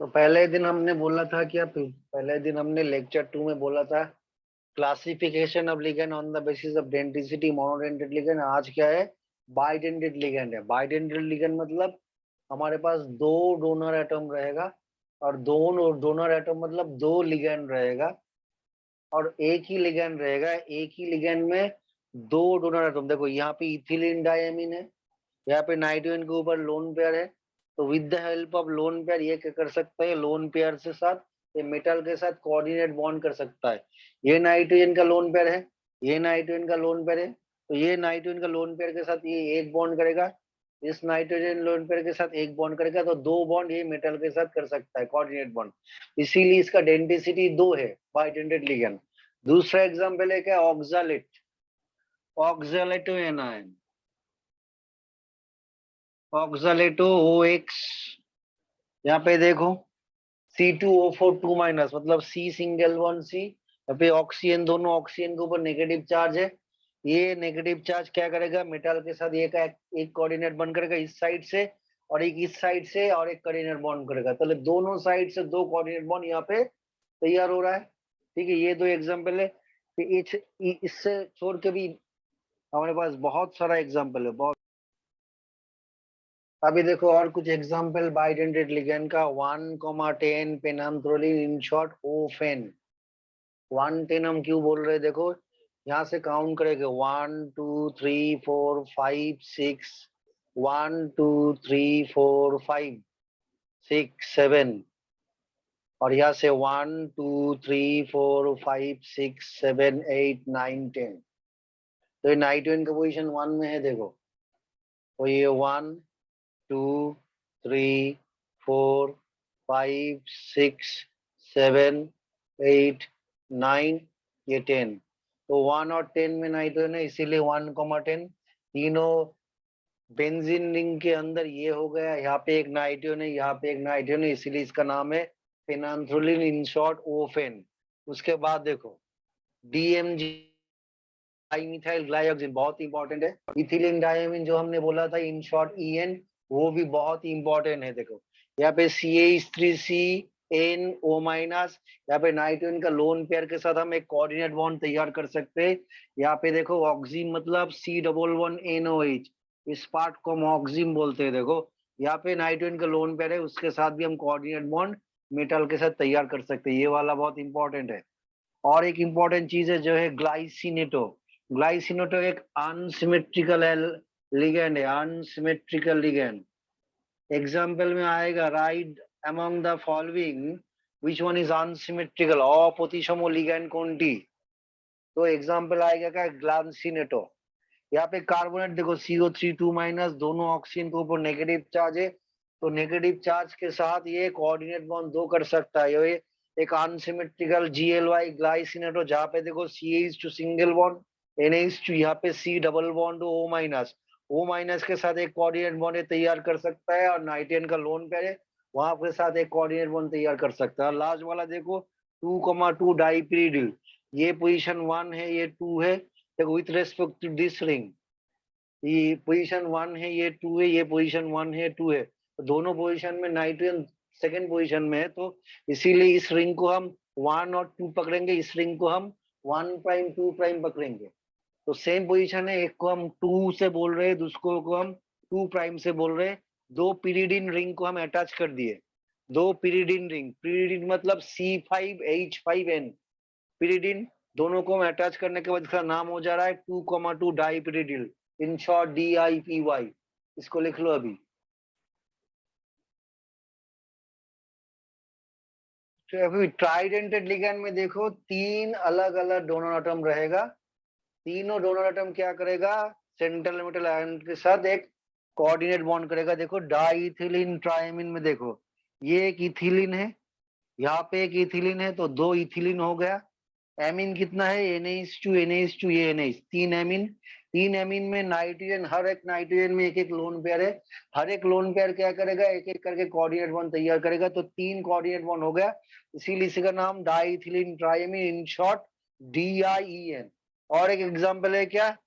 तो पहले दिन हमने बोला था क्या, पहले दिन हमने लेक्चर 2 में बोला था classification of ligand on the basis of density monodentate ligand. आज क्या है, बाइडेंटेड लिगेंड है। बाइडेंटेड लिगेंड मतलब हमारे पास दो डोनर एटम रहेगा, और दोनों डोनर एटम मतलब दो लिगेंड रहेगा, और एक ही लिगेंड रहेगा। एक ही लिगेंड में दो डोनर एटम। देखो यहाँ पे इथिलीन डायमीन है, यहाँ पे नाइट्रोजन के ऊपर लोन पेयर है। तो with the help of lone pair ये क्या कर सकता है, लोन पेयर से साथ ये मेटल के साथ कोऑर्डिनेट बॉन्ड कर सकता है। ये नाइट्रोजन का लोन पेयर है, ये नाइट्रोजन का लोन पेयर है। तो ये नाइट्रोजन का लोन पेयर के साथ ये एक बॉन्ड करेगा, इस नाइट्रोजन लोन पेयर के साथ एक बॉन्ड करेगा, तो दो बॉन्ड ये मेटल के साथ कर सकता है, कोऑर्डिनेट बॉन्ड। इसीलिए इसका डेंसिटी दो है, बाइडेंटेड लिगेंड। दूसरा एग्जाम्पल है क्या, ऑक्सालेट, ऑक्सालेटो एनायन, ऑक्सालेटो ओ एक्स। यहाँ पे देखो C2O4 2 माइनस मतलब C सिंगल वन C। यहाँ पे ऑक्सीजन, दोनों ऑक्सीजन के ऊपर नेगेटिव चार्ज है। ये नेगेटिव चार्ज क्या करेगा, मेटल के साथ एक कोऑर्डिनेट बॉन्ड करेगा इस साइड से, और एक इस साइड से, और एक कोऑर्डिनेट बॉन्ड करेगा। तो दोनों साइड से दो कोऑर्डिनेट बॉन्ड यहाँ पे तैयार हो रहा है। ठीक है, ये दो एग्जाम्पल है। इससे छोड़ के भी हमारे पास बहुत सारा एग्जाम्पल है, बहुत। अभी देखो और कुछ एग्जांपल बाइडेंटेड लिगेंड का। 1,10 पेनाम्थ्रोलिन, इन शॉर्ट ओफेन। 110 हम क्यों बोल रहे हैं, देखो यहाँ से काउंट करेंगे 1 2 3 4 5 6, 1 2 3 4 5 6 7, और यहाँ से 1 2 3 4 5 6 7 8 9 10। तो ये नाइट्रोजन का पोजीशन 1 में है, देखो। तो ये 1 2 3 4 5 6 7 8 9, ये 10। तो 1 और 10 में नाइट्रोजन है, इसीलिए 1,10। तीनों बेंजीन रिंग के अंदर ये हो गया, यहाँ पे एक नाइट्रोजन है, यहाँ पे एक नाइट्रोजन है, इसीलिए इसका नाम है फेनांथ्रोलिन, इन शॉर्ट ओफेन। उसके बाद देखो DMG, डाइमिथाइल ग्लाइऑक्सिन, बहुत इंपॉर्टेंट है। इथिलीन डायमीन जो हमने बोला था, इन शॉर्ट EN, वो भी बहुत इंपॉर्टेंट है। देखो यहाँ पे CH3CNO माइनस, यहाँ पे नाइट्रोजन का लोन पेयर के साथ हम एक कोऑर्डिनेट बॉन्ड तैयार कर सकते हैं। यहाँ पे देखो ऑक्सीन मतलब C11NOH, इस पार्ट को हम ऑक्सीन बोलते हैं। देखो यहाँ पे नाइट्रोजन का लोन पेयर है, उसके साथ भी हम कोऑर्डिनेट बॉन्ड मेटल के साथ तैयार कर सकते हैं। ये वाला बहुत इंपॉर्टेंट है। और एक इंपॉर्टेंट चीज है जो है ग्लाइसिनेटो। ग्लाइसिनेटो एक अनसिमेट्रिकल लिगेंड है, अनसिमेट्रिकल लिगेंड। एग्जाम्पल में आएगा, right among the following which one is unsymmetrical, अप्रतिसम लिगेंड कौनटी। तो एग्जाम्पल आएगा क्या, ग्लाइसिनेटो। यहाँ पे कार्बोनेट देखो CO3 2 माइनस, दोनों ऑक्सीजन के ऊपर नेगेटिव चार्ज है, तो नेगेटिव चार्ज के साथ ये कोऑर्डिनेट बॉन्ड दो कर सकता है। ये एक अनसिमेट्रिकल GLY ग्लाइसिनेटो, जहाँ पे देखो CH2 सिंगल बॉन्ड, NH2, यहाँ पे C double bond O minus, O minus के साथ एक कोऑर्डिनेट बॉन्ड तैयार कर सकता है, और नाइट्रोजन का लोन पेयर है, वहां के साथ एक कोऑर्डिनेट बॉन्ड तैयार कर सकता है। लास्ट वाला देखो 2,2 डाइपीरिडिल, ये पोजीशन 1 है, ये 2 है। देखो with respect to this ring, ये पोजीशन 1 है, ये 2 है, ये पोजीशन 1 है, 2 है। तो दोनों पोजीशन में नाइट्रोजन सेकंड पोजीशन में है, तो इसीलिए इस रिंग को हम 1 और 2 पकड़ेंगे, इस रिंग को हम 1 प्राइम 2 प्राइम पकड़ेंगे। तो सेम पोजीशन है, एक को हम 2 से बोल रहे हैं, दूसरे को हम 2 प्राइम से बोल रहे हैं। दो पिरिडिन रिंग को हम अटैच कर दिए, दो पिरिडिन रिंग, पिरिडिन मतलब C5H5N, पिरिडिन। दोनों को हम अटैच करने के बाद इसका नाम हो जा रहा है 2,2 डाइपिरिडिल, इन शॉर्ट DIPY। इसको लिख लो अभी। तो अभी ट्राइडेंटेड लिगेंड में देखो तीन अलग अलग डोनर एटम रहेगा। तीनों डोनर एटम क्या करेगा, सेंट्रल मेटल आयन के साथ एक कोऑर्डिनेट बॉन्ड करेगा। देखो डाइथिलीन ट्राइमीन में देखो, ये एक इथिलीन है, यहाँ पे एक इथिलीन है, तो दो इथिलीन हो गया। एमीन कितना है, NH2 NH2, ये NH, तीन एमीन। तीन एमीन में नाइट्रोजन, हर एक नाइट्रोजन में एक एक लोन पेयर है। हर एक लोन पेयर क्या करेगा, एक एक करके कोऑर्डिनेट बॉन्ड तैयार करेगा, तो तीन कोऑर्डिनेट बॉन्ड हो गया। इसीलिए इसका नाम डाइथिलीन ट्राइमीन, इन शॉर्ट DIEN। और एक एग्जांपल है क्या,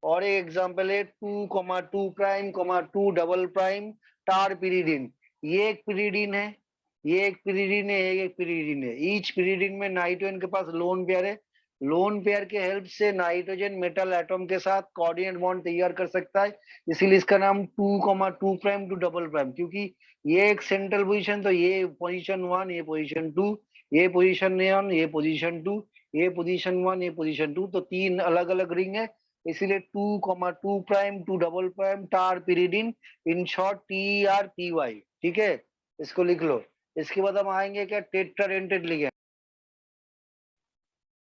और एक एग्जांपल है 2,2 प्राइम 2 डबल प्राइम टार पिरिडिन। ये एक पिरिडिन है, ये एक पिरीडीन है, एक पिरीडीन है। ईच पिरीडीन में नाइट्रोजन के पास लोन पेयर है। लोन पेयर के हेल्प से नाइट्रोजन मेटल एटम के साथ कोऑर्डिनेट बॉन्ड तैयार कर सकता है। इसीलिए इसका नाम 2,2 प्राइम टू डबल प्राइम, क्योंकि ये एक सेंट्रल पोजीशन, तो ये पोजीशन 1, ये पोजीशन 2, ये पोजीशन 1, ये पोजीशन 2, ये पोजीशन 1, ये पोजीशन 2, तो तीन अलग अलग रिंग है। इसीलिए 2,2 prime two double prime terpyridine, in short TRPY। ठीक है, इसको लिख लो। इसके बाद हम आएंगे क्या, टेट्राडेंटेड लिगेंड।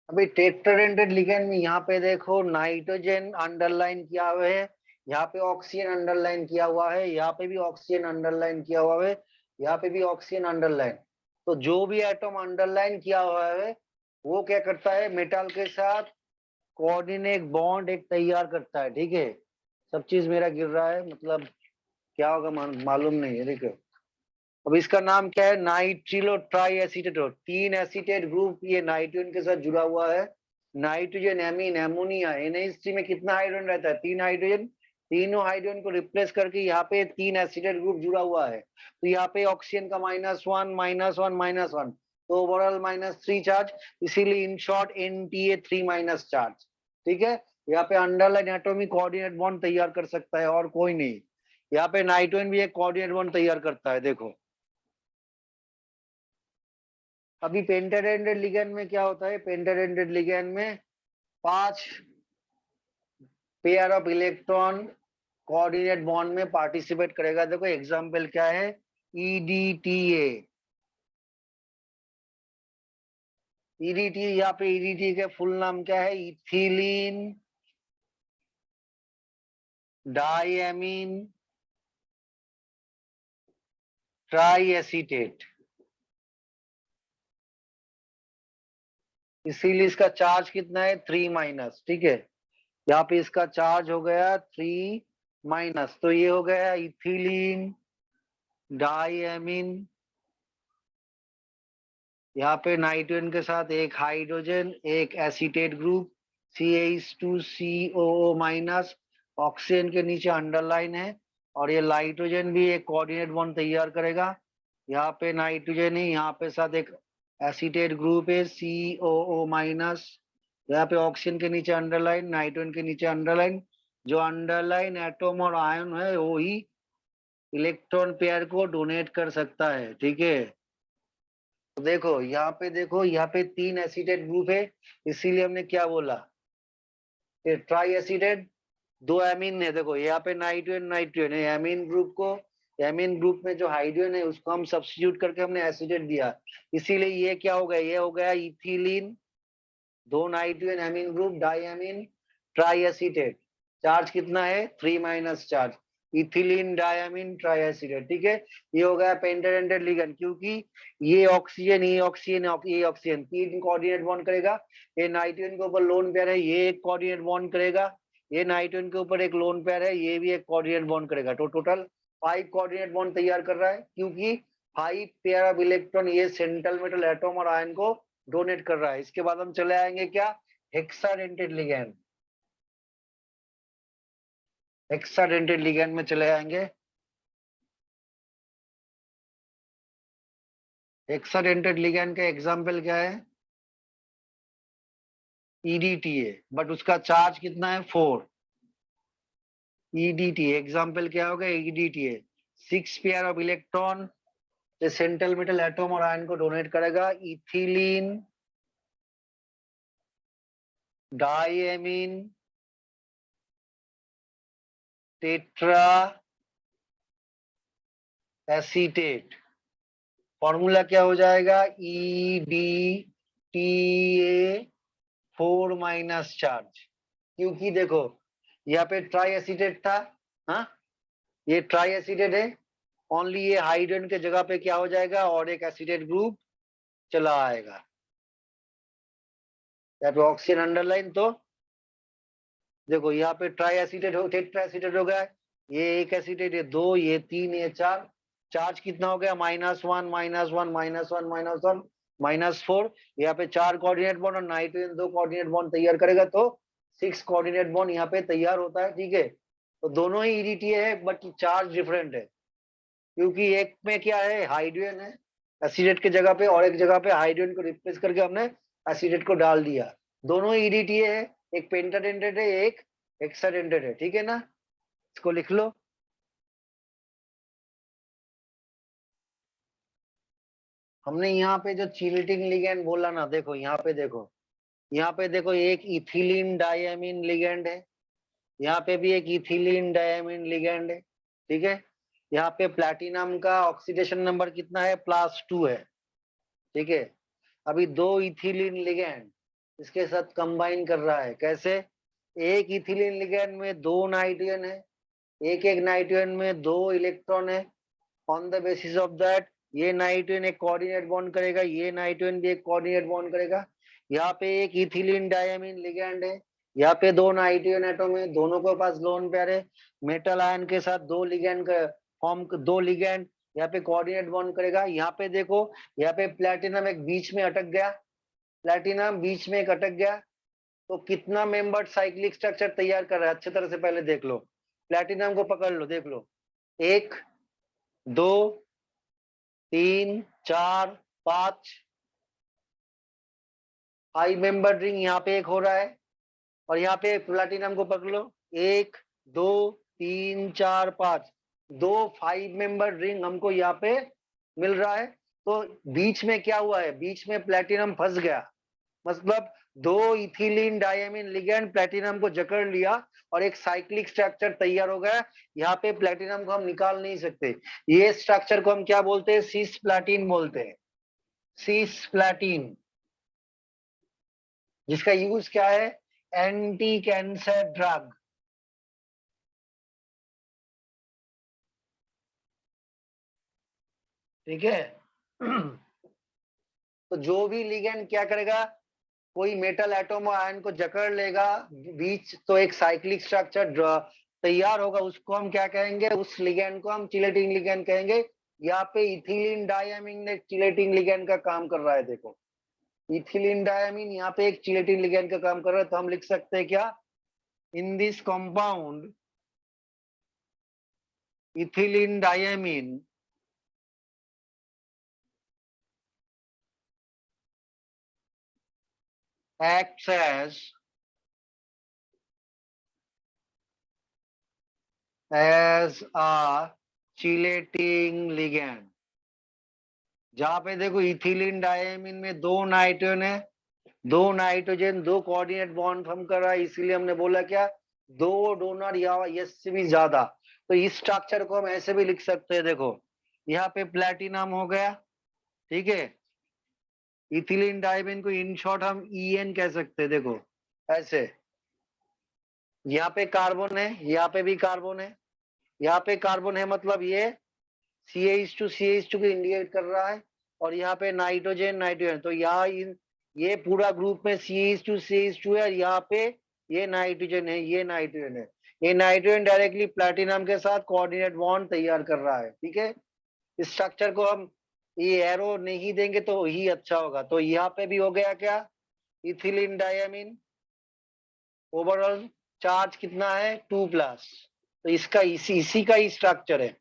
अभी टेट्राडेंटेड लिगेंड में यहाँ पे देखो नाइट्रोजन अंडरलाइन किया हुआ है, यहाँ पे ऑक्सीजन अंडरलाइन किया हुआ है, यहाँ पे भी ऑक्सीजन अंडरलाइन किया हुआ है, यहाँ पे भी ऑक्सीजन अंडरलाइन। तो जो भी एटम अंडरलाइन किया हुआ है वो क्या करता है, मेटल के साथ कोऑर्डिनेट बॉन्ड एक तैयार करता है। ठीक है, सब चीज मेरा गिर रहा है, मतलब क्या होगा मालूम नहीं है। देखो अब इसका नाम क्या है, नाइट्रिलो ट्राई एसीटेट। तीन एसीटेट ग्रुप ये नाइट्रोजन के साथ जुड़ा हुआ है। नाइट्रोजन, एमीन, एमोनिया, NH3 में कितना हाइड्रोजन रहता है, 3 हाइड्रोजन। तीनों हाइड्रोजन को रिप्लेस करके यहाँ पे तीन एसीटेट ग्रुप जुड़ा हुआ है। तो यहाँ पे ऑक्सीजन का -1 -1 -1, तो ओवरऑल -3 चार्ज। इसीलिए इन शॉर्ट NTA3- चार्ज। ठीक है, यहाँ पे अंडरलाइन एटॉमिक कोऑर्डिनेट बॉन्ड तैयार कर सकता है और कोई नहीं। यहाँ पे नाइट्रोजन भी एक कोऑर्डिनेट बॉन्ड तैयार करता है। देखो अभी पेंटाडेंटेड लिगेंड में क्या होता है, पेंटाडेंटेड लिगेंड में 5 pair of electron coordinate bond में पार्टिसिपेट करेगा। देखो एग्जांपल क्या है, EDTA। EDT, यहाँ पे EDT के फुल नाम क्या है, इथिलीन डाइएमीन ट्राई एसीटेट। इसीलिए इसका चार्ज कितना है, 3-। ठीक है, यहाँ पे इसका चार्ज हो गया 3-। तो ये हो गया इथिलीन डाइएमीन, यहाँ पे नाइट्रोजन के साथ एक हाइड्रोजन, एक एसीटेट ग्रुप CH2COO-। ऑक्सीजन के नीचे अंडरलाइन है, और ये नाइट्रोजन भी एक कोऑर्डिनेट बॉन्ड तैयार करेगा। यहाँ पे नाइट्रोजन ही, यहाँ पे साथ एक एसीटेट ग्रुप है COO-। यहाँ पे ऑक्सीजन के नीचे अंडरलाइन, नाइट्रोजन के नीचे अंडरलाइन। जो अंडरलाइन एटम और आयन है वो ही इलेक्ट्रॉन पेयर को डोनेट कर सकता है। ठीक है, तो देखो यहाँ पे, देखो यहाँ पे तीन एसीटेट ग्रुप है, इसीलिए हमने क्या बोला, ट्राई एसीटेट। दो एमीन है, देखो यहाँ पे नाइट्रोजन नाइट्रोजन है, एमीन ग्रुप को, एमीन ग्रुप में जो हाइड्रोजन है उसको हम सब्स्टिट्यूट करके हमने एसीटेट दिया। इसीलिए ये क्या हो गया, ये हो गया इथिलीन, दो nitrogen amine group, diamine try acetate. Charge कितना है, 3- charge, ethylene diamine try acetate. ठीक है, ये हो गया पेंटाडेंटेड लिगेंड, क्योंकि ये ऑक्सीजन, ये ऑक्सीजन, ये ऑक्सीजन तीन कोऑर्डिनेट बॉन्ड करेगा। ये नाइट्रोजन के ऊपर लोन पेयर है, ये एक कोऑर्डिनेट बॉन्ड करेगा। ये नाइट्रोजन के ऊपर एक लोन पेयर है, ये भी एक कोऑर्डिनेट बॉन्ड करेगा। तो टोटल 5 कोऑर्डिनेट बॉन्ड तैयार कर रहा है, क्योंकि 5 पेयर ऑफ इलेक्ट्रॉन ये सेंट्रल मेटल एटम और आयन को डोनेट कर रहा है। इसके बाद हम चले आएंगे क्या, हेक्साडेंटेड लिगैंड। हेक्साडेंटेड लिगैंड में चले आएंगे। हेक्साडेंटेड लिगैंड का एग्जांपल क्या है, EDTA, बट उसका चार्ज कितना है, 4। EDTA एग्जांपल क्या होगा, EDTA 6 pair of electron central metal atom और आयन को डोनेट करेगा। Ethylene diamine tetra acetate. Formula क्या हो जाएगा, EDTA4- चार्ज। क्योंकि देखो यहाँ पे ट्राई एसीटेट था, हाँ ये ट्राई एसीटेट है, ओनली ये हाइड्रोजन के जगह पे क्या हो जाएगा, और एक एसीटेट ग्रुप चला आएगा। यहाँ पे ऑक्सीजन अंडरलाइन, तो देखो यहाँ पे ट्राई एसीटेट हो, टेट्रा एसीटेट हो गया, ये एक एसीटेट, ये दो, ये तीन, ये चार। चार्ज कितना हो गया, -1 -1 -1 -1 -4। यहाँ पे 4 कोऑर्डिनेट बॉन्ड और नाइट्रोजन 2 कोऑर्डिनेट बॉन्ड तैयार करेगा, तो 6 कोऑर्डिनेट बॉन्ड यहाँ पे तैयार होता है। ठीक है, तो दोनों ही EDTA है, बट चार्ज डिफरेंट है, क्योंकि एक में क्या है, हाइड्रोजन है, एसिडेट की जगह पे, और एक जगह पे हाइड्रोजन को रिप्लेस करके हमने एसिडेट को डाल दिया। दोनों ईडीटीए है, एक पेंटाडेंटेट है, एक हेक्साडेंटेट है, ठीक है ना। इसको लिख लो। हमने यहाँ पे जो चिलेटिंग लिगेंड बोला ना, देखो यहाँ पे देखो, यहाँ पे देखो एक इथिलीन डायमीन लिगेंड है, यहाँ पे भी एक इथिलीन डायमीन लिगेंड है, ठीक है। यहाँ पे प्लैटिनम का ऑक्सीडेशन नंबर कितना है, +2 है, ठीक है। अभी दो इथिलीन लिगेंड इसके साथ कंबाइन कर रहा है, कैसे? एक इथिलीन लिगेंड में दो नाइट्रोजन है, एक एक नाइट्रोजन में दो इलेक्ट्रॉन है। On the basis of that ये नाइट्रोजन एक कोऑर्डिनेट बॉन्ड करेगा, ये नाइट्रोजन भी एक कोऑर्डिनेट बॉन्ड करेगा। यहाँ पे एक इथिलीन डायमीन लिगेंड है, यहाँ पे दो नाइट्रोजन एटम है, दोनों के पास लोन पेयर है। मेटल आयन के साथ दो लिगेंड का फॉर्म, दो लिगेंड यहाँ पे कोऑर्डिनेट बॉन्ड करेगा। यहाँ पे देखो, यहाँ पे प्लैटिनम एक बीच में अटक गया, प्लैटिनम बीच में एक अटक गया, तो कितना मेंबर साइक्लिक स्ट्रक्चर तैयार कर रहा है, अच्छी तरह से पहले देख लो। प्लैटिनम को पकड़ लो, देख लो, 1 2 3 4 5 5 मेंबर रिंग यहाँ पे एक हो रहा है, और यहाँ पे प्लैटिनम को पकड़ लो, 1 2 3 4 5, दो 5 मेंबर रिंग हमको यहाँ पे मिल रहा है। तो बीच में क्या हुआ है, बीच में प्लैटिनम फंस गया, मतलब दो इथिलीन डायमीन लिगेंड प्लैटिनम को जकड़ लिया और एक साइक्लिक स्ट्रक्चर तैयार हो गया। यहाँ पे प्लैटिनम को हम निकाल नहीं सकते, ये स्ट्रक्चर को हम क्या बोलते हैं, सिस प्लैटिन बोलते हैं, सिस प्लैटिन, जिसका यूज क्या है, एंटी कैंसर ड्रग। ठीक है। तो जो भी लिगेंड क्या करेगा, कोई मेटल एटम और आयन को जकड़ लेगा बीच, तो एक साइक्लिक स्ट्रक्चर तैयार होगा, उसको हम क्या कहेंगे, उस लिगेंड को हम चिलेटिंग लिगेंड कहेंगे। यहाँ पे इथिलीन डायमीन ने चिलेटिंग लिगेंड का काम कर रहा है, देखो इथिलीन डायमीन यहाँ पे एक चिलेटिंग लिगेंड का काम कर रहा है। तो हम लिख सकते हैं क्या, in this compound ethylene diamine acts as a chelating ligand। जहां पे देखो इथिलीन डायमीन में दो नाइट्रोजन है, दो नाइट्रोजन दो कोऑर्डिनेट बॉन्ड फॉर्म कर रहा है, इसीलिए हमने बोला क्या, दो डोनर या यस से भी ज्यादा। तो इस स्ट्रक्चर को हम ऐसे भी लिख सकते हैं, देखो यहाँ पे प्लैटिनम हो गया, ठीक है, इथिलीन डायमीन को इन शॉर्ट हम EN कह सकते हैं, देखो ऐसे। यहाँ पे कार्बन है, यहाँ पे भी कार्बन है, यहाँ पे कार्बन है, मतलब ये CH2 को इंडिकेट कर रहा है, और यहाँ पे नाइट्रोजन नाइट्रोजन, तो यहाँ ये पूरा ग्रुप में CH2 है, और यहाँ पे ये नाइट्रोजन है, ये नाइट्रोजन है, ये नाइट्रोजन डायरेक्टली प्लैटिनम के साथ कोऑर्डिनेट बॉन्ड तैयार कर रहा है, ठीक है। इस स्ट्रक्चर को हम ये एरो नहीं देंगे तो ही अच्छा होगा। तो यहाँ पे भी हो गया क्या, इथिलीन डायमीन, ओवरऑल चार्ज कितना है, 2+। तो इसका इसी का ही स्ट्रक्चर है,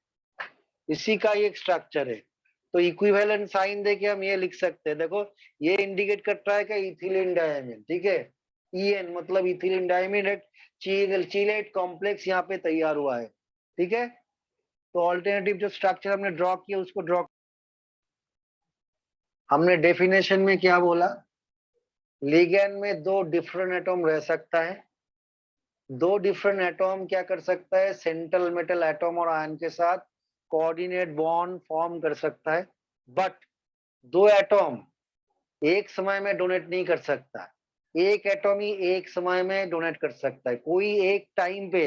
इसी का ही एक स्ट्रक्चर है। तो इक्विवेलेंट साइन देके हम ये लिख सकते हैं, देखो ये इंडिकेट करता है कि इथिलीन डायमीन, ठीक है, EN मतलब इथिलीन डायमीन एक चीलेट कॉम्प्लेक्स यहाँ पे तैयार हुआ है, ठीक है। तो ऑल्टरनेटिव जो स्ट्रक्चर हमने ड्रॉ किया उसको ड्रॉ, हमने डेफिनेशन में क्या बोला, लिगेंड में दो डिफरेंट एटॉम रह सकता है, दो डिफरेंट एटॉम क्या कर सकता है, सेंट्रल मेटल एटॉम और आयन के साथ कोऑर्डिनेट बॉन्ड फॉर्म कर सकता है, बट दो एटॉम एक समय में डोनेट नहीं कर सकता, एक एटॉम ही एक समय में डोनेट कर सकता है, कोई एक टाइम पे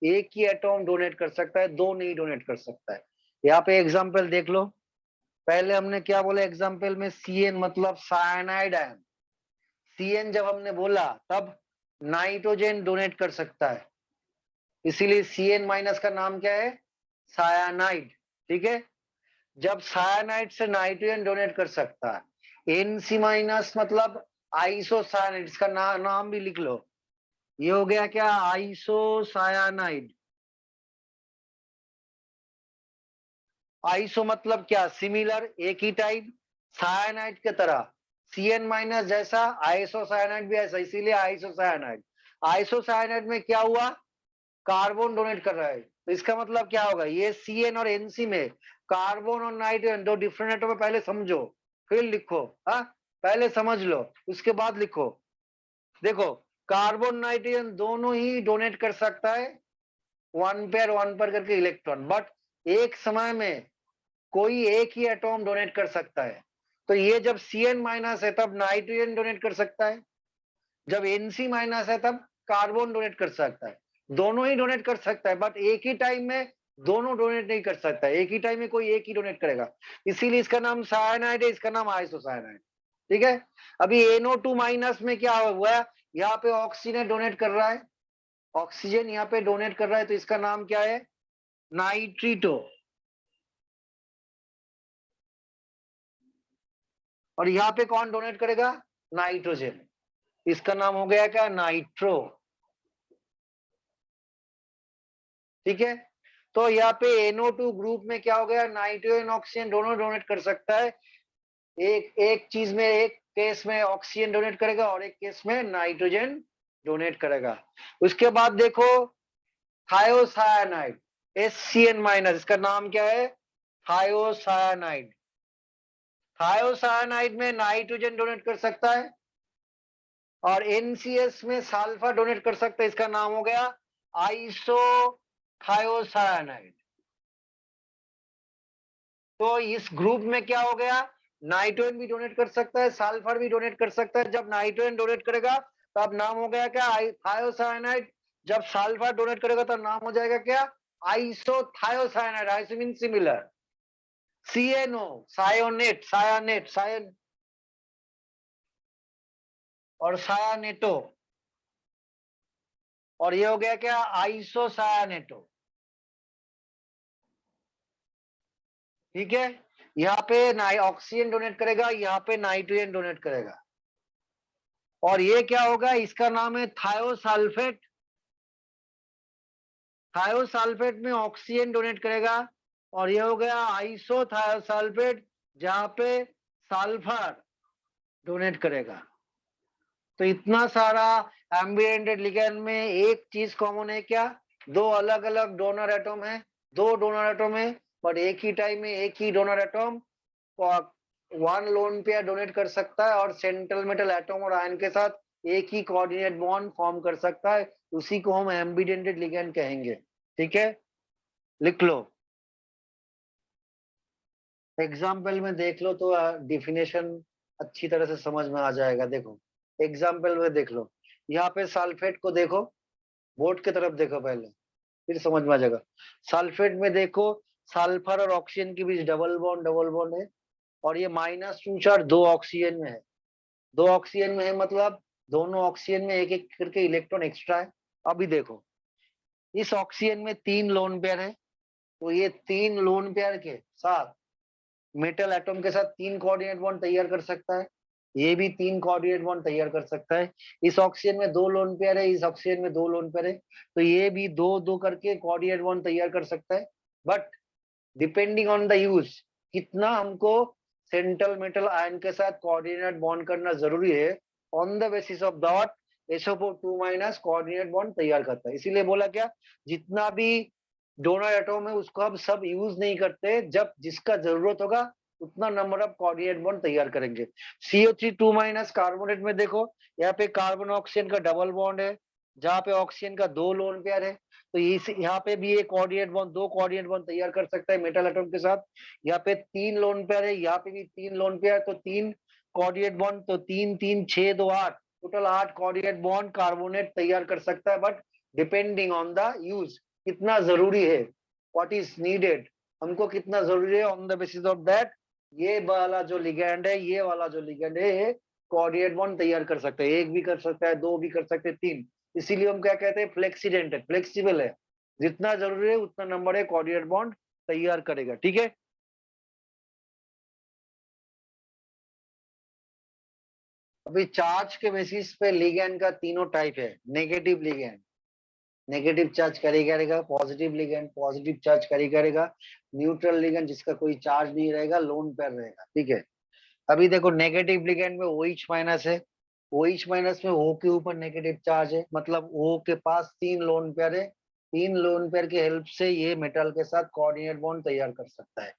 एक ही एटॉम डोनेट कर सकता है, दो नहीं डोनेट कर सकता है। यहाँ पे एग्जांपल देख लो, पहले हमने क्या बोला एग्जांपल में, CN मतलब साइनाइड आयन, CN जब हमने बोला तब नाइट्रोजन डोनेट कर सकता है, इसीलिए CN- का नाम क्या है, सायानाइड, ठीक है। जब सायानाइड से नाइट्रोजन डोनेट कर सकता है, NC- मतलब आइसोसायानाइड, इसका नाम भी लिख लो, ये हो गया क्या, आइसोसायानाइड। आइसो मतलब क्या, सिमिलर, एक ही टाइप, साइनाइड की तरह, Cn माइनस जैसा आइसोसाइनाइड भी ऐसा, इसीलिए आइसोसाइनाइड। आइसोसाइनाइड में क्या हुआ, कार्बन डोनेट कर रहा है, तो इसका मतलब क्या होगा, ये Cn और Nc में कार्बन और नाइट्रोजन दो डिफरेंट एटम है, पहले समझो फिर लिखो। हाँ, पहले समझ लो उसके बाद लिखो। देखो, कार्बन नाइट्रोजन दोनों ही डोनेट कर सकता है वन पेयर करके इलेक्ट्रॉन, बट एक समय में कोई एक ही एटॉम डोनेट कर सकता है। तो ये जब Cn माइनस है तब नाइट्रोजन डोनेट कर सकता है, जब Nc माइनस है तब कार्बन डोनेट कर सकता है। दोनों ही डोनेट कर सकता है, बट एक ही टाइम में दोनों डोनेट नहीं कर सकता है, एक ही टाइम में कोई एक ही डोनेट करेगा, इसीलिए इसका नाम साइनाइड है, इसका नाम आइसोसाइनाइड। ठीक है। अभी NO2 माइनस में क्या हुआ है, यहाँ पे ऑक्सीजन डोनेट कर रहा है, ऑक्सीजन यहाँ पे डोनेट कर रहा है, तो इसका नाम क्या है, नाइट्रीटो। और यहाँ पे कौन डोनेट करेगा, नाइट्रोजन, इसका नाम हो गया क्या, नाइट्रो। ठीक है। तो यहाँ पे NO2 ग्रुप में क्या हो गया, नाइट्रोजन ऑक्सीजन दोनों डोनेट कर सकता है, एक एक चीज में, एक केस में ऑक्सीजन डोनेट करेगा और एक केस में नाइट्रोजन डोनेट करेगा। उसके बाद देखो, थायोसायानाइड, SCN माइनस, इसका नाम क्या है, थायोसायानाइड। थायोसायानाइड में नाइट्रोजन डोनेट कर सकता है और NCS में सल्फर डोनेट कर सकता है, इसका नाम हो गया आइसो थायोसायानाइड। तो इस ग्रुप में क्या हो गया, नाइट्रोजन भी डोनेट कर सकता है, सल्फर भी डोनेट कर सकता है। जब नाइट्रोजन डोनेट करेगा तब नाम हो गया क्या, थायोसायानाइड। जब सल्फर डोनेट करेगा तब नाम हो जाएगा क्या, isothiocyanide. Iso mean similar, CNO cyanate, cyanate, cyan और सायानेटो, और ये हो गया क्या, आइसोसायानेटो। ठीक है। यहाँ पे ऑक्सीजन डोनेट करेगा, यहाँ पे नाइट्रोजन डोनेट करेगा, और ये क्या होगा, इसका नाम है थायोसल्फेट। थायोसल्फेट में ऑक्सीजन डोनेट करेगा, और ये हो गया आइसोथायोसल्फेट, जहां पे सल्फर डोनेट करेगा। तो इतना सारा एम्बिएंटेड लिगैंड में एक चीज कॉमन है क्या, दो अलग अलग डोनर एटम है, दो डोनर एटम है, बट एक ही टाइम में एक ही donor atom one lone pair donate कर सकता है, और सेंट्रल मेटल एटम और आयन के साथ एक ही कोऑर्डिनेट बॉन्ड फॉर्म कर सकता है, उसी को हम एम्बिडेंटेड लिगैंड कहेंगे। ठीक है, लिख लो, एग्जाम्पल में देख लो तो डिफिनेशन अच्छी तरह से समझ में आ जाएगा। देखो, एग्जाम्पल में देख लो, यहाँ पे सल्फेट को देखो, बोर्ड की तरफ देखो पहले, फिर समझ में आ जाएगा। सल्फेट में देखो, सल्फर और ऑक्सीजन के बीच डबल बॉन्ड है, और ये -2 चार्ज दो ऑक्सीजन में है, दो ऑक्सीजन में है मतलब दोनों ऑक्सीजन में एक एक करके इलेक्ट्रॉन एक्स्ट्रा है। अभी देखो, इस ऑक्सीजन में 3 लोन पेयर है, तो ये 3 लोन पेयर के साथ मेटल एटम के साथ 3 कोऑर्डिनेट बॉन्ड तैयार कर सकता है, ये भी 3 कोऑर्डिनेट बॉन्ड तैयार कर सकता है। इस ऑक्सीजन में 2 लोन पेयर है, इस ऑक्सीजन में 2 लोन पेयर है, तो ये भी 2 2 करके कोऑर्डिनेट बॉन्ड तैयार कर सकता है। But depending on the use, कितना हमको सेंट्रल मेटल आयन के साथ कोऑर्डिनेट बॉन्ड करना जरूरी है, on the basis of that SO2 minus coordinate bond तैयार करता है। इसीलिए बोला क्या, जितना भी डोनर एटम है उसको हम सब यूज नहीं करते, जब जिसका जरूरत होगा उतना नंबर ऑफ कोऑर्डिनेट बॉन्ड तैयार करेंगे। CO3 माइनस कार्बोनेट में देखो, यहाँ पे कार्बन ऑक्सीजन का डबल बॉन्ड है, जहाँ पे ऑक्सीजन का 2 लोन पेयर है, तो इस यहाँ पे भी एक कोऑर्डिनेट बॉन्ड, 2 कोऑर्डिनेट बॉन्ड तैयार कर सकता है मेटल एटम के साथ। यहाँ पे 3 लोन पेयर है, यहाँ पे भी 3 लोन पेयर, तो 3 कोऑर्डिनेट बॉन्ड, तो 3 3 6 2 8, टोटल 8 कोऑर्डिनेट बॉन्ड कार्बोनेट तैयार कर सकता है। But depending on the use, कितना जरूरी है, व्हाट इज नीडेड, हमको कितना जरूरी है, on the basis of that ये वाला जो लिगैंड है, ये वाला जो लिगैंड है कोऑर्डिनेट बॉन्ड तैयार कर सकते हैं, एक भी कर सकता है, दो भी कर सकते हैं, 3। इसीलिए हम क्या कहते हैं, फ्लेक्सीडेंट है, फ्लेक्सिबल है, जितना जरूरी है उतना नंबर है कोऑर्डिनेट बॉन्ड तैयार करेगा। ठीक है। अभी चार्ज के बेसिस पे लिगैंड का तीनों टाइप है, negative ligand, negative charge carry करेगा, positive ligand positive charge carry करेगा, न्यूट्रल लिगेंड जिसका कोई चार्ज नहीं रहेगा, लोन पेयर रहेगा। ठीक है, अभी देखो नेगेटिव लिगेंड में OH माइनस है, OH माइनस में O के ऊपर नेगेटिव चार्ज है, मतलब O के पास 3 लोन पेयर है, 3 लोन पेयर की हेल्प से ये मेटल के साथ कोऑर्डिनेट बॉन्ड तैयार कर सकता है।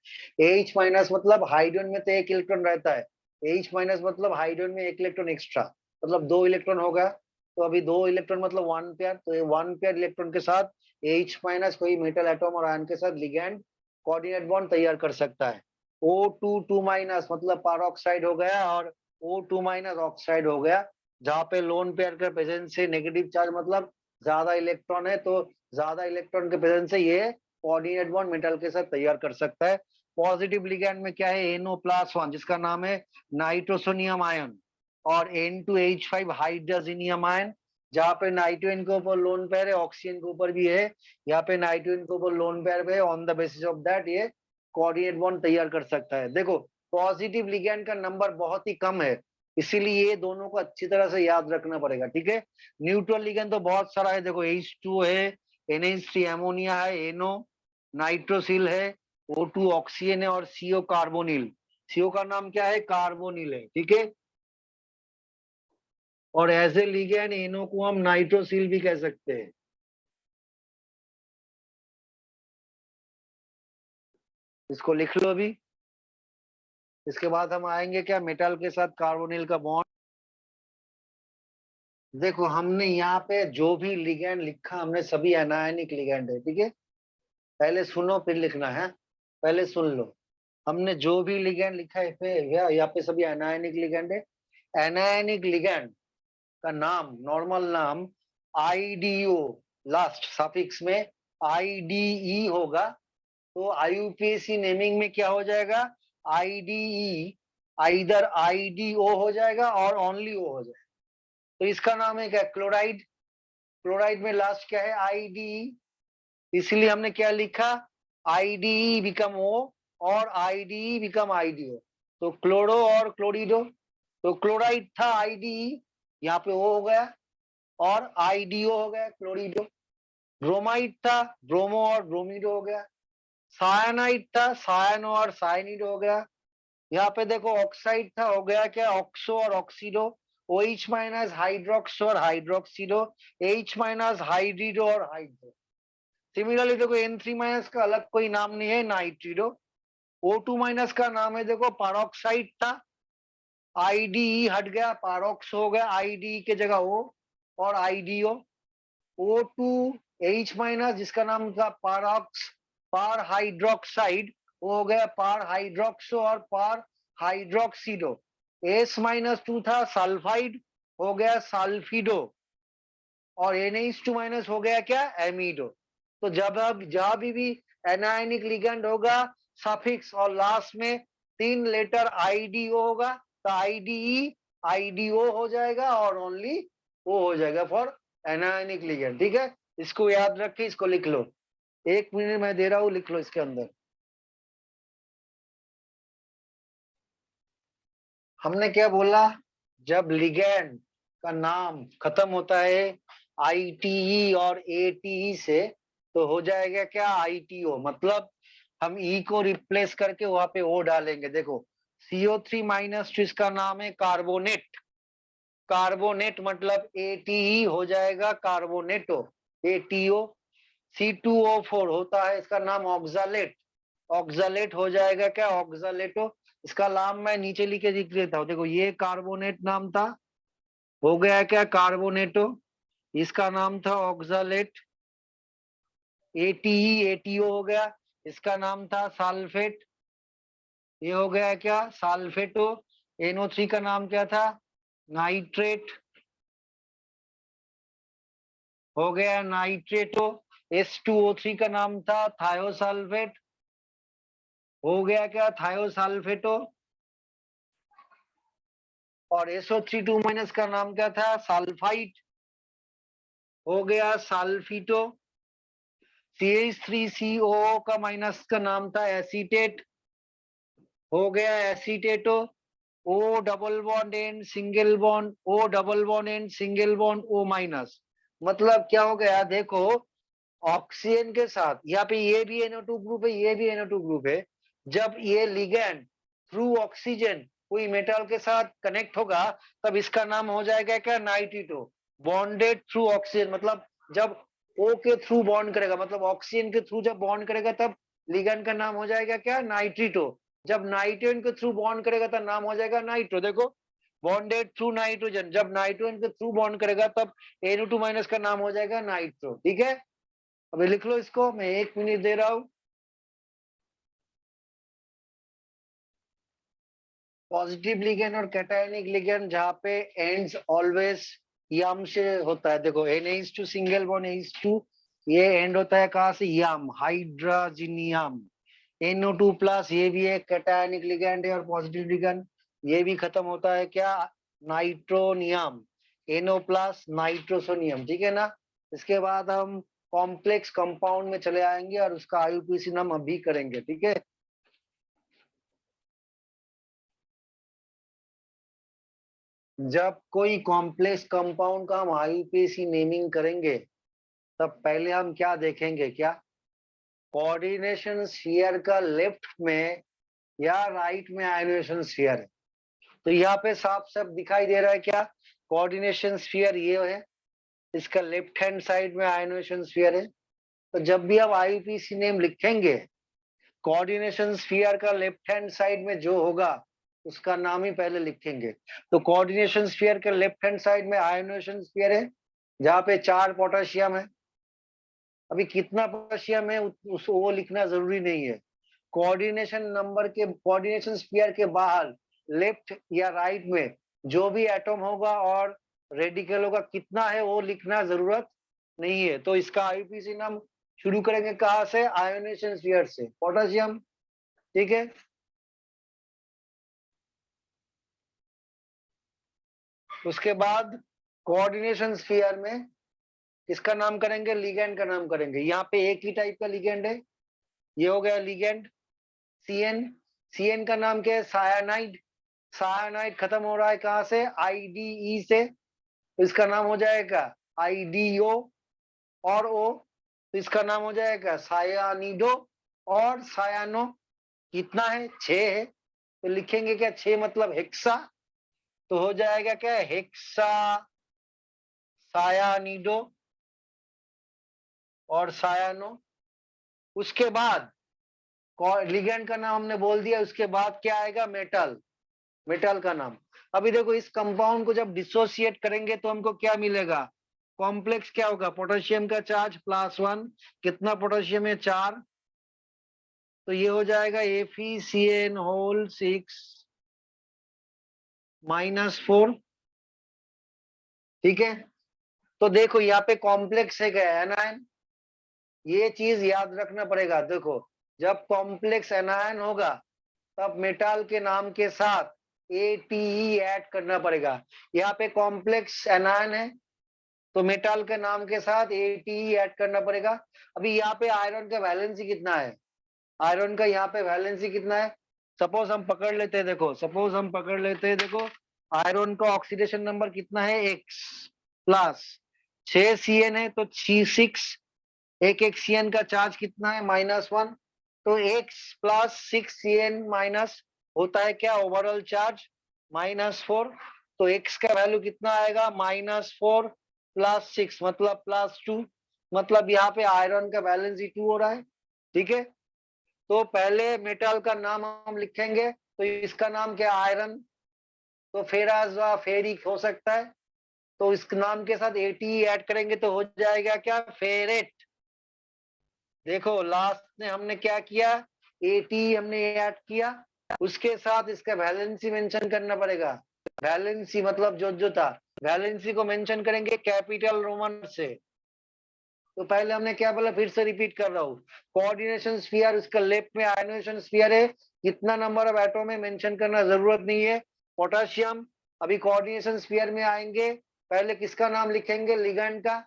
H माइनस मतलब हाइड्रोजन में तो 1 इलेक्ट्रॉन रहता है, H माइनस मतलब हाइड्रोजन में 1 इलेक्ट्रॉन एक्स्ट्रा, मतलब 2 इलेक्ट्रॉन हो गया। तो अभी 2 इलेक्ट्रॉन मतलब 1 पेयर, तो ये 1 पेयर इलेक्ट्रॉन के साथ H माइनस कोई मेटल एटम और आयन के साथ लिगेंड कोऑर्डिनेट बॉन्ड तैयार कर सकता है। O2 2 माइनस मतलब पारऑक्साइड हो गया, और O2 माइनस ऑक्साइड हो गया, जहाँ पे लोन पेयर के प्रेजेंस से नेगेटिव चार्ज मतलब ज्यादा इलेक्ट्रॉन है, तो ज्यादा इलेक्ट्रॉन के प्रेजेंस से ये कोऑर्डिनेट बॉन्ड मेटल के साथ तैयार कर सकता है। पॉजिटिव लिगैंड में क्या है, NO+1 जिसका नाम है नाइट्रोसोनियम आयन, और N2H5 हाइड्रोजनियम आयन, जहाँ पे नाइट्रोजन के ऊपर लोन पेयर है, ऑक्सीजन के ऊपर भी है, यहाँ पे नाइट्रोजन के ऊपर लोन पेयर है, on the basis of that ये कोऑर्डिनेट बॉन्ड तैयार कर सकता है। देखो पॉजिटिव लिगैंड का नंबर बहुत ही कम है, इसीलिए ये दोनों को अच्छी तरह से याद रखना पड़ेगा। ठीक है, न्यूट्रल लिगैंड तो बहुत सारा है, देखो H2 है, NH3 अमोनिया है, NO नाइट्रोसिल है, O2 ऑक्सीजन है, और CO कार्बोनिल, CO का नाम क्या है, कार्बोनिल है। ठीक है, और एज ए लिगैंड NO को हम नाइट्रोसिल भी कह सकते हैं। इसको लिख लो अभी। इसके बाद हम आएंगे क्या, मेटल के साथ कार्बोनिल का बॉन्ड। देखो हमने यहाँ पे जो भी लिगैंड लिखा हमने सभी एनायनिक लिगैंड है। ठीक है, पहले सुनो फिर लिखना है, पहले सुन लो। हमने जो भी लिगैंड लिखा है यहाँ पे सभी एनायनिक लिगैंड है। एनायनिक लिगैंड का नाम, नॉर्मल नाम IDO, लास्ट सफिक्स में IDE होगा, तो IUPAC नेमिंग में क्या हो जाएगा, IDE, आइदर IDO हो जाएगा और ओनली O हो जाएगा। तो इसका नाम है क्या, क्लोराइड। क्लोराइड में लास्ट क्या है, IDE, इसलिए हमने क्या लिखा, IDE बिकम O और IDE बिकम IDO, तो क्लोरो और क्लोरिडो। तो क्लोराइड था IDE, यहाँ पे O हो गया, और IDO हो गया क्लोरिडो। ब्रोमाइड था, ब्रोमो और ब्रोमिडो हो गया। सायानाइड था, सायानो और साइनिड हो गया। यहाँ पे देखो ऑक्साइड था, हो गया क्या, ऑक्सो और ऑक्सीडो। OH माइनस हाइड्रोक्सो और हाइड्रोक्सीडो, H माइनस हाइड्रिडो और हाइड्रो। सिमिलरली देखो N3 माइनस का अलग कोई नाम नहीं है, नाइट्रिडो। O2 माइनस का नाम है देखो पारोक्साइड था, IDE हट गया, पारोक्स हो गया, IDE के जगह O और IDO। O2H माइनस जिसका नाम था पारोक्स, पार हाइड्रोक्साइड, वो हो गया पार हाइड्रोक्सो और पार हाइड्रोक्सीडो। S-2 था सल्फाइड, हो गया सल्फिडो, और NH2 माइनस हो गया क्या, एमिडो। तो जब अब जहां भी एनायनिक लिगेंड होगा, सफिक्स और लास्ट में 3 लेटर IDO होगा, तो IDE IDO हो जाएगा और ओनली वो हो जाएगा फॉर एनायनिक लिगेंड। ठीक है, इसको याद रखे, इसको लिख लो, 1 मिनट मैं दे रहा हूँ, लिख लो इसके अंदर। हमने क्या बोला, जब लिगेंड का नाम खत्म होता है ITE और ATE से, तो हो जाएगा क्या, ITO, मतलब हम E को रिप्लेस करके वहां पे O डालेंगे। देखो CO3 माइनस, इसका नाम है कार्बोनेट, कार्बोनेट मतलब ATE हो जाएगा कार्बोनेटो, ATO। C2O4 होता है, इसका नाम ऑक्सालेट, ऑक्सालेट हो जाएगा क्या, ऑक्सालेटो। इसका नाम मैं नीचे लिख देता हूँ, देखो ये कार्बोनेट नाम था, हो गया क्या, कार्बोनेटो। इसका नाम था ऑक्सालेट, ATE ATO हो गया, इसका नाम था सल्फेट, ये हो गया क्या, सल्फेटो। NO3 का नाम क्या था, नाइट्रेट, हो गया नाइट्रेटो। H2O3 का नाम था थायोसल्फेट, हो गया क्या, थायोसल्फेटो। और SO3 माइनस का नाम क्या था, सल्फाइट, हो गया सल्फिटो। CH3CO का माइनस का नाम था एसीटेट, हो गया एसीटेटो। O double bond and single bond, O double bond and single bond O minus, मतलब क्या हो गया देखो, ऑक्सीजन के साथ यहाँ पे ये भी NO2 ग्रुप है, ये भी NO2 ग्रुप है। जब ये लिगैंड थ्रू ऑक्सीजन कोई मेटल के साथ कनेक्ट होगा तब इसका नाम हो जाएगा क्या, नाइट्रिटो। बॉन्डेड थ्रू ऑक्सीजन मतलब जब O के थ्रू बॉन्ड करेगा, मतलब ऑक्सीजन के थ्रू जब बॉन्ड करेगा तब लिगैंड का नाम हो जाएगा क्या, नाइट्रिटो। जब नाइट्रोजन के थ्रू बॉन्ड करेगा तब नाम हो जाएगा नाइट्रो। देखो, बॉन्डेड थ्रू नाइट्रोजन, जब नाइट्रोजन के थ्रू बॉन्ड करेगा तब NO2 माइनस का नाम हो जाएगा नाइट्रो। ठीक है, अभी लिख लो इसको, मैं 1 मिनट दे रहा हूं। पॉजिटिव लिगेंड और कैटायनिक लिगेंड जहां पे एंड्स ऑलवेज यम से होता है, देखो NH2 सिंगल बॉन्ड H2, ये एंड होता है कहां से, यम, हाइड्रोजिनियम। NO2 प्लस, ये भी एक कैटायनिक लिगेंड है और पॉजिटिव लिगेंड, ये भी खत्म होता है क्या, नाइट्रोनियम, NO प्लस नाइट्रोसोनियम। ठीक है ना। इसके बाद हम कॉम्प्लेक्स कंपाउंड में चले आएंगे और उसका IUPAC नाम अभी करेंगे। ठीक है, जब कोई कॉम्प्लेक्स कंपाउंड का हम IUPAC नेमिंग करेंगे तब पहले हम क्या देखेंगे, क्या कोऑर्डिनेशन स्फीयर का लेफ्ट में या राइट में आयोनेशन स्फीयर है। तो यहाँ पे साफ साफ दिखाई दे रहा है क्या, कोऑर्डिनेशन स्फीयर ये है, इसका लेफ्ट हैंड साइड में आयोनेशन स्फीयर है। तो जब भी आप IUPAC नेम लिखेंगे, कोऑर्डिनेशन स्फीयर का लेफ्ट हैंड साइड में जो होगा उसका नाम ही पहले लिखेंगे। तो कोऑर्डिनेशन स्फीयर के लेफ्ट हैंड साइड में आयोनेशन स्फीयर है जहाँ पे 4 पोटेशियम है। अभी कितना पोटेशियम है उस वो लिखना जरूरी नहीं है। कोऑर्डिनेशन नंबर के, कोऑर्डिनेशन स्फीयर के बाहर लेफ्ट या राइट में जो भी एटम होगा और रेडिकल होगा कितना है वो लिखना जरूरत नहीं है। तो इसका IUPAC नाम शुरू करेंगे कहाँ से, आयोनेशन स्फीयर से, पोटेशियम। ठीक है, उसके बाद कोऑर्डिनेशन स्फीयर में किसका नाम करेंगे, लिगेंड का नाम करेंगे। यहाँ पे एक ही टाइप का लिगेंड है, ये हो गया लिगेंड CN। CN का नाम क्या है, सायानाइड। सायानाइड खत्म हो रहा है कहाँ से, IDE से, तो इसका नाम हो जाएगा IDO। और O, तो इसका नाम हो जाएगा सायानिडो और सायानो। कितना है, 6 है, तो लिखेंगे क्या, 6 मतलब हेक्सा, तो हो जाएगा क्या, हेक्सा सायानिडो और सायानो। उसके बाद लिगेंड का नाम हमने बोल दिया, उसके बाद क्या आएगा, मेटल, मेटल का नाम। अभी देखो इस कंपाउंड को जब डिसोसिएट करेंगे तो हमको क्या मिलेगा, कॉम्प्लेक्स क्या होगा, पोटेशियम का चार्ज +1, कितना पोटेशियम है, 4, तो ये हो जाएगा FeCN होल 6 -4। ठीक है, तो देखो यहाँ पे कॉम्प्लेक्स है क्या, एनायन, ये चीज याद रखना पड़ेगा। देखो जब कॉम्प्लेक्स एनायन होगा तब मेटल के नाम के साथ ATE ऐड करना पड़ेगा। यहाँ पे कॉम्प्लेक्स एनायन है तो मेटल के नाम के साथ ATE ऐड करना पड़ेगा। अभी यहाँ पे आयरन का वैलेंसी कितना है, आयरन का यहाँ पे वैलेंसी कितना है, सपोज हम पकड़ लेते हैं, देखो सपोज हम पकड़ लेते हैं, देखो आयरन का ऑक्सीडेशन नंबर कितना है, X प्लस 6 CN है तो 6, एक CN का चार्ज कितना है, -1, तो X प्लस 6 CN माइनस होता है क्या, ओवरऑल चार्ज -4, तो X का वैल्यू कितना आएगा, -4 + 6 मतलब +2, मतलब यहाँ पे आयरन का वैलेंसी 2 हो रहा है। ठीक है, तो पहले मेटल का नाम हम लिखेंगे, तो इसका नाम क्या, आयरन, तो फेराज व फेरिक हो सकता है, तो इस नाम के साथ ATE ऐड करेंगे तो हो जाएगा क्या, फेरेट। देखो लास्ट में हमने क्या किया, ATE हमने ऐड किया, उसके साथ इसका वैलेंसी मेंशन करना पड़ेगा। वैलेंसी मतलब जो था, वैलेंसी को मेंशन करेंगे कैपिटल रोमन से। तो पहले हमने क्या बोला, फिर से रिपीट कर रहा हूँ, कोऑर्डिनेशन स्फीयर, उसका लेफ्ट में आयोनेशन स्फीयर है, कितना नंबर ऑफ एटम है मेंशन करना जरूरत नहीं है, पोटेशियम। अभी कोऑर्डिनेशन स्फीयर में आएंगे, पहले किसका नाम लिखेंगे, लिगेंड का,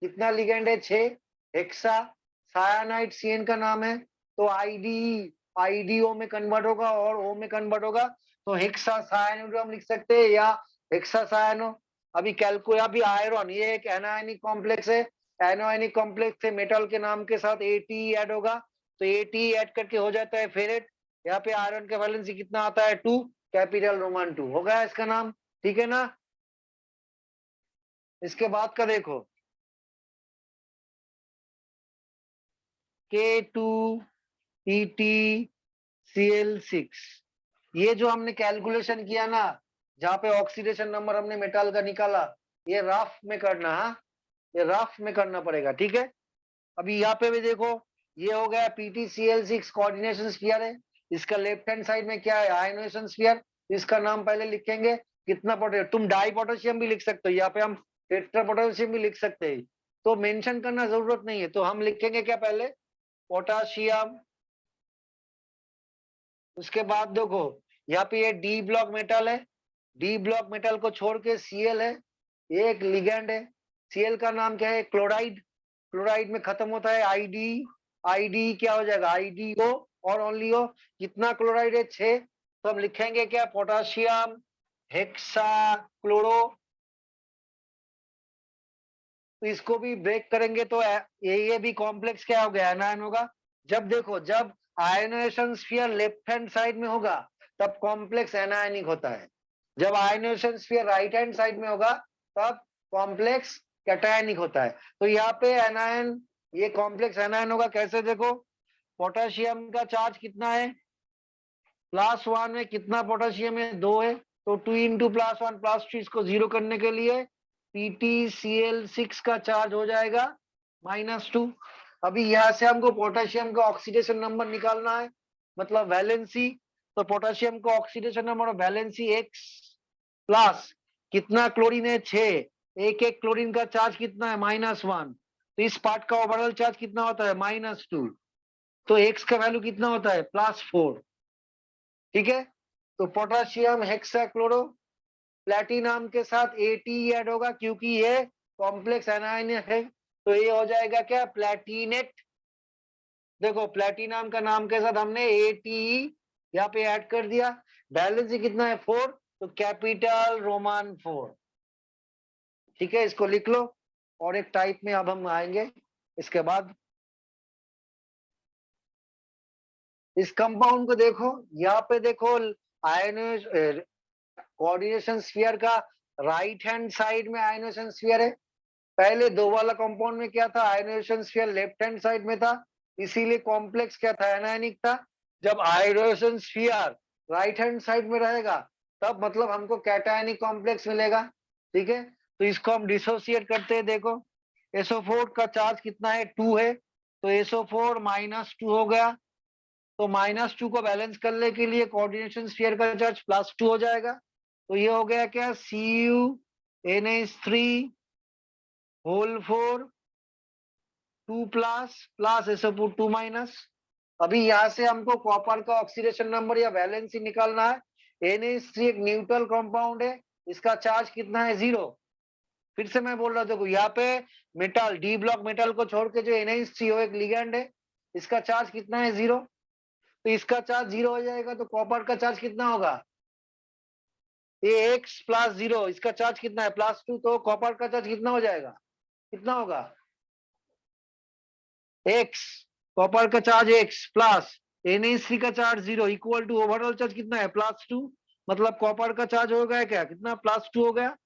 कितना लिगेंड है, 6, हेक्सा सायानाइड CN का नाम है, तो IDO में कन्वर्ट होगा और O में कन्वर्ट होगा, तो हेक्सा सायानिडो हम लिख सकते हैं या हेक्सा सायानो। अभी अभी आयरन, ये एक एनायनिक कॉम्प्लेक्स है, एनायनिक कॉम्प्लेक्स से मेटल के नाम के साथ एटी ऐड होगा, तो एटी ऐड करके हो जाता है फेरेट। यहाँ पे आयरन का वैलेंसी कितना आता है 2, कैपिटल रोमान 2 हो गया इसका नाम, ठीक है ना। इसके बाद का देखो K2EtCl6, ये जो हमने कैलकुलेशन किया ना, जहाँ पे ऑक्सीडेशन नंबर हमने मेटल का निकाला, ये रफ में करना है, ये रफ में करना पड़ेगा, ठीक है। अभी यहाँ पे भी देखो, ये हो गया PtCl6 कोऑर्डिनेशन स्फीयर है, इसका लेफ्ट हैंड साइड में क्या है आयनोएशन स्फीयर, इसका नाम पहले लिखेंगे कितना पोटेशियम, तुम डाई पोटेशियम भी लिख सकते हो, यहाँ पे हम टेट्रा पोटेशियम भी लिख सकते हैं, तो मेंशन करना जरूरत नहीं है, तो हम लिखेंगे क्या पहले पोटाशियम। उसके बाद देखो यहाँ पे ये डी ब्लॉक मेटल है, डी ब्लॉक मेटल को छोड़ के Cl है, ये एक लिगेंड है, Cl का नाम क्या है क्लोराइड, क्लोराइड में खत्म होता है आईडी, आईडी क्या हो जाएगा आईडीओ और ओनली ओ, कितना क्लोराइड है 6, तो हम लिखेंगे क्या पोटाशियम हेक्सा क्लोरो, तो इसको भी ब्रेक करेंगे तो ये भी कॉम्प्लेक्स क्या हो गया एनायन होगा। जब देखो जब आयनोएशन स्फीयर लेफ्ट हैंड साइड में होगा तब कॉम्प्लेक्स एनायनिक होता है, जब आयनोएशन स्फीयर राइट हैंड साइड में होगा तब कॉम्प्लेक्स कैटायनिक होता है। तो यहाँ पे एनायन, ये कॉम्प्लेक्स एनायन होगा कैसे, देखो पोटेशियम का चार्ज कितना है +1 में, कितना पोटेशियम है 2 है, तो 2 इंटू +1 +2, इसको 0 करने के लिए PtCl6 का चार्ज हो जाएगा -2। अभी यहाँ से हमको पोटेशियम का ऑक्सीडेशन नंबर निकालना है, मतलब वैलेंसी, तो पोटेशियम का oxidation number valency X plus कितना क्लोरीन है 6, एक एक क्लोरीन का चार्ज कितना है -1, तो इस पार्ट का ओवरऑल चार्ज कितना होता है -2, तो X का वैल्यू कितना होता है +4, ठीक है। तो पोटेशियम हेक्साक्लोरो प्लेटिनम के साथ एटी ऐड होगा क्योंकि ये कॉम्प्लेक्स एनायन है, तो ये हो जाएगा क्या प्लेटिनेट, देखो प्लेटिनम का नाम के साथ हमने एटी यहाँ पे ऐड कर दिया, बैलेंस कितना है 4, तो कैपिटल रोमान 4, ठीक है इसको लिख लो। और एक टाइप में अब हम आएंगे इसके बाद, इस कंपाउंड को देखो, यहाँ पे देखो आयन कोऑर्डिनेशन स्फीयर का राइट हैंड साइड में आयनोएशन स्फीयर है, पहले 2 वाला कंपाउंड में क्या था आयनोएशन स्फीयर लेफ्ट हैंड साइड में था, इसीलिए कॉम्प्लेक्स क्या था एनायनिक था। जब आयनोएशन स्फीयर राइट हैंड साइड में रहेगा तब मतलब हमको कैटायनिक कॉम्प्लेक्स मिलेगा, ठीक है। तो इसको हम डिसोसिएट करते हैं, देखो SO4 का चार्ज कितना है 2 है, तो SO4 -2 हो गया, तो -2 को बैलेंस करने के लिए कोऑर्डिनेशन स्फीयर का चार्ज +2 हो जाएगा, तो ये हो गया क्या CuNH3 whole 4 2 plus SO4 2 minus. अभी यहाँ से हमको कॉपर का ऑक्सीडेशन नंबर या वैलेंसी निकालना है, NH3 एक न्यूट्रल कंपाउंड है, इसका चार्ज कितना है 0, फिर से मैं बोल रहा हूँ देखो यहाँ पे मेटल डी ब्लॉक मेटल को छोड़ के जो NH3 हो एक लिगेंड है, इसका चार्ज कितना है 0, तो इसका चार्ज 0 हो जाएगा, तो कॉपर का चार्ज कितना होगा ये X +0, इसका चार्ज कितना है +2, तो कॉपर का चार्ज कितना हो जाएगा, कितना होगा X, कॉपर का चार्ज X प्लस NH3 का charge 0 equal to overall charge कितना है +2, मतलब कॉपर का चार्ज हो गया क्या कितना +2 हो गया।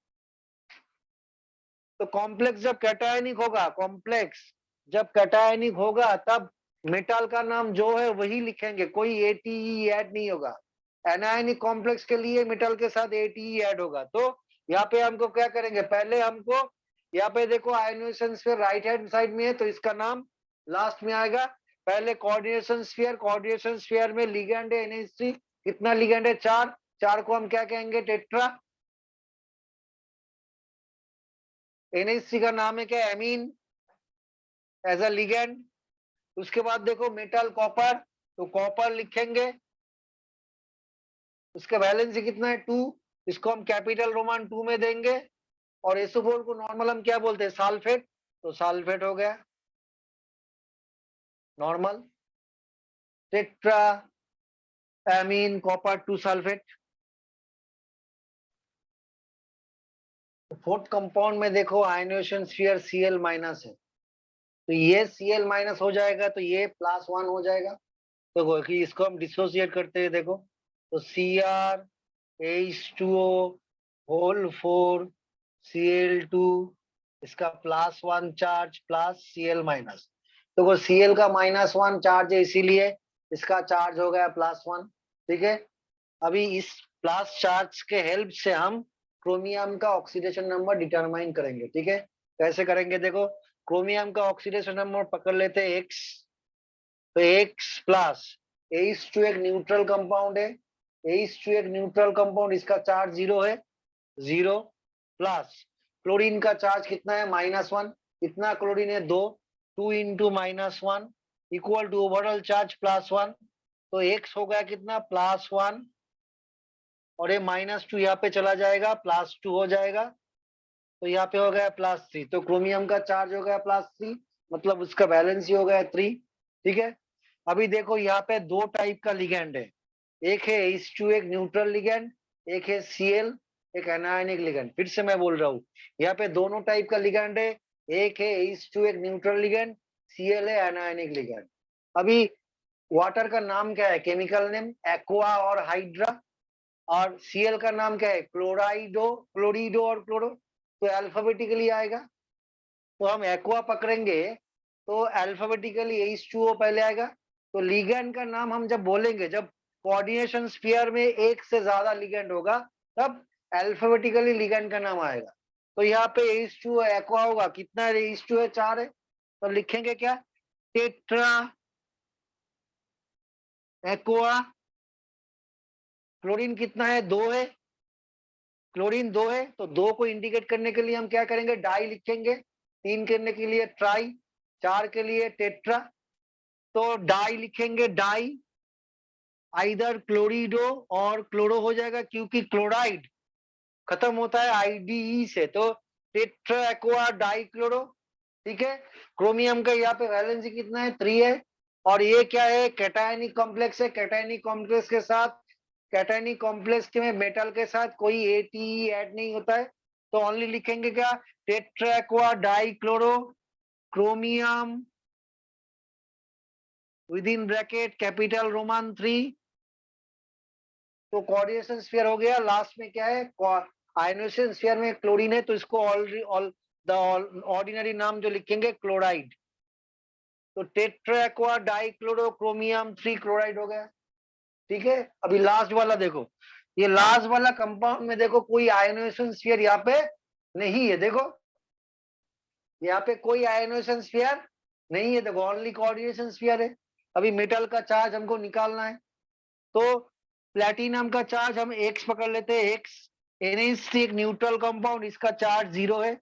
तो कॉम्प्लेक्स जब कैटायनिक होगा, कॉम्प्लेक्स जब कैटायनिक होगा तब मेटल का नाम जो है वही लिखेंगे, कोई एटीई ऐड नहीं होगा, एनायनिक कॉम्प्लेक्स के लिए मेटल के साथ एटीई ऐड होगा। तो यहाँ पे हमको क्या करेंगे, पहले हमको यहाँ पे देखो आयनोएशन स्फीयर राइट हैंड साइड में है तो इसका नाम लास्ट में आएगा, पहले कोऑर्डिनेशन स्फीयर, कोऑर्डिनेशन स्फीयर में लिगेंड है NH3, कितना लिगेंड है 4, 4 को हम क्या कहेंगे टेट्रा, NH3 का नाम है क्या एमीन एज अ लिगेंड। उसके बाद देखो मेटल कॉपर, तो कॉपर लिखेंगे, उसका वैलेंसी कितना है 2, इसको हम कैपिटल रोमान 2 में देंगे, और SO4 को नॉर्मल हम क्या बोलते हैं सल्फेट, तो सल्फेट हो गया normal, tetra amine copper 2 sulphate. Fourth compound में देखो आयनाइजेशन स्फीयर Cl माइनस है, तो ये Cl माइनस हो जाएगा तो ये +1 हो जाएगा। तो कि इसको हम डिसोसिएट करते हैं देखो, तो CrH2O होल 4 Cl2, इसका +1 चार्ज प्लस Cl माइनस। तो वो Cl का -1 चार्ज है इसीलिए इसका चार्ज हो गया +1। ठीक है, अभी इस प्लस चार्ज के हेल्प से हम क्रोमियम का ऑक्सीडेशन नंबर डिटरमाइन करेंगे। ठीक है, कैसे करेंगे देखो, क्रोमियम का ऑक्सीडेशन नंबर पकड़ लेते हैं X, तो X प्लस H2 एक न्यूट्रल कंपाउंड है, H2 एक न्यूट्रल कंपाउंड, इसका चार्ज 0 है, 0 प्लस क्लोरीन का चार्ज कितना है -1, कितना क्लोरीन है 2, 2 into -1 equal to overall charge +1, तो X हो गया कितना +1 और ये -2 यहाँ पे चला जाएगा +2 हो जाएगा, तो यहाँ पे हो गया +3, तो क्रोमियम का चार्ज हो गया +3, मतलब उसका बैलेंस ही हो गया 3। ठीक है, अभी देखो यहाँ पे दो टाइप का लिगेंड है, एक है H2 एक न्यूट्रल लिगेंड, एक है Cl एक एनायनिक लिगेंड। फिर से मैं बोल रहा हूँ, यहाँ पे दोनों टाइप का लिगेंड है, एक है H2 एक न्यूट्रल लिगेंड, Cl है एनायनिक लिगेंड। अभी वाटर का नाम क्या है, केमिकल नेम एक्वा और हाइड्रा, और Cl का नाम क्या है क्लोराइडो, क्लोरिडो और क्लोरो, तो अल्फाबेटिकली आएगा। तो हम एक्वा पकड़ेंगे तो अल्फाबेटिकली H2O पहले आएगा, तो लिगेंड का नाम हम जब बोलेंगे, जब कोऑर्डिनेशन स्फीयर में एक से ज्यादा लिगेंड होगा तब अल्फाबेटिकली लिगेंड का नाम आएगा। तो यहाँ पे H2O एक्वा होगा, कितना है H2O 4 है, तो लिखेंगे क्या टेट्रा एक्वा। क्लोरीन कितना है 2 है, क्लोरीन 2 है, तो 2 को इंडिकेट करने के लिए हम क्या करेंगे डाई लिखेंगे, 3 करने के लिए ट्राई, 4 के लिए टेट्रा, तो डाई लिखेंगे डाई, आइदर क्लोरिडो और क्लोरो हो जाएगा, क्योंकि क्लोराइड खत्म होता है आईडीई से, तो टेट्रा एक्वा डाई क्लोरो। ठीक है, क्रोमियम का यहाँ पे वैलेंसी कितना है 3 है, और ये क्या है कैटायनिक कॉम्प्लेक्स है, कैटायनिक कॉम्प्लेक्स के साथ, कैटायनिक कॉम्प्लेक्स के में मेटल के साथ कोई एटीई ऐड नहीं होता है, तो ओनली लिखेंगे क्या tetra aqua di chloro chromium within bracket capital roman 3। तो कोऑर्डिनेशन स्फीयर हो गया। लास्ट में क्या है आयनाइजेशन स्फीयर में क्लोरीन है, तो इसको ऑर्डिनरी नाम जो लिखेंगे क्लोराइड, तो tetra aqua di chloro chromium 3 chloride हो गया। ठीक है, अभी लास्ट वाला देखो, ये लास्ट वाला कंपाउंड में देखो कोई आयनाइजेशन स्फीयर यहाँ पे नहीं है, देखो यहाँ पे कोई आयनाइजेशन स्फीयर नहीं है, देखो ओनली कोऑर्डिनेशन स्फीयर है। अभी मेटल का चार्ज हमको निकालना है, तो प्लेटिनम का चार्ज हम एक्स पकड़ लेते हैं, एक्स, NH3 एक न्यूट्रल कंपाउंड, इसका चार्ज 0 है,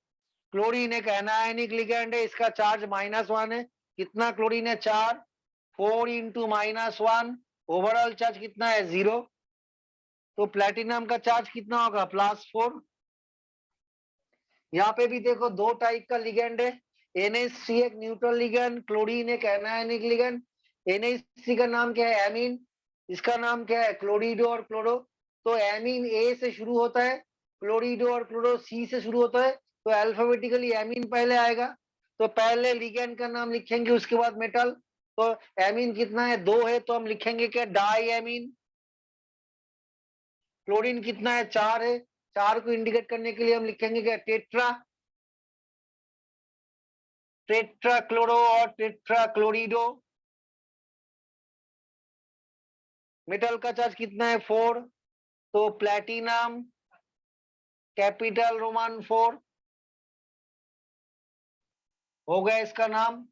क्लोरीन एक एनायनिक लिगेंड है, इसका चार्ज -1 है, कितना क्लोरीन है 4, 4 इंटू -1 ओवरऑल चार्ज कितना है 0, तो प्लेटिनम का चार्ज कितना होगा +4। यहाँ पे भी देखो दो टाइप का लिगेंड है, NH3 एक न्यूट्रल लिगेंड, क्लोरीन एक एनायनिक लिगेंड। NH3 का नाम क्या है एमीन, इसका नाम क्या है क्लोरिडो और क्लोरो, तो एमीन ए से शुरू होता है, क्लोरिडो और क्लोरो सी से शुरू होता है, तो अल्फाबेटिकली एमीन पहले आएगा, तो पहले लिगेंड का नाम लिखेंगे उसके बाद मेटल। तो एमीन कितना है 2 है, तो हम लिखेंगे क्या डाई एमीन। क्लोरीन कितना है 4 है, 4 को इंडिकेट करने के लिए हम लिखेंगे क्या टेट्रा, टेट्रा क्लोरो और टेट्रा क्लोरिडो। मेटल का चार्ज कितना है 4, तो प्लेटिनम कैपिटल रोमान 4 हो गया इसका नाम।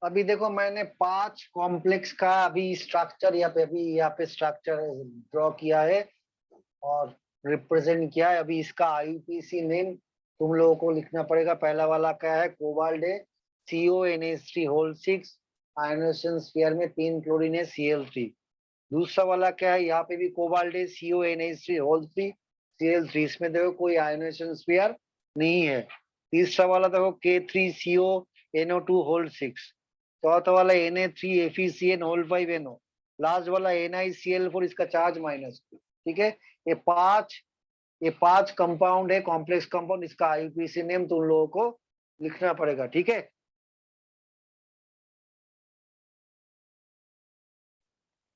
अभी देखो मैंने 5 कॉम्प्लेक्स का अभी स्ट्रक्चर यहाँ पे स्ट्रक्चर ड्रॉ किया है और रिप्रेजेंट किया है। अभी इसका आईयूपीएसी नेम तुम लोगों को लिखना पड़ेगा। पहला वाला क्या है कोबाल्ट है, CONH3 होल 6, आयनाइजेशन स्फीयर में 3 क्लोरीन है Cl3। दूसरा वाला क्या है, यहाँ पे भी कोबाल्ट है, CONH3 होल 3 Cl3, इसमें देखो कोई आयनाइजेशन स्फीयर नहीं है। तीसरा वाला देखो K3CONO2 होल 6। चौथा वाला Na3FeCN होल 5NO। लास्ट वाला NiCl4 इसका चार्ज -2, ठीक है। ये पांच कंपाउंड है, कॉम्प्लेक्स कंपाउंड, इसका आईयूपीएसी नेम तुम लोगों को लिखना पड़ेगा, ठीक है।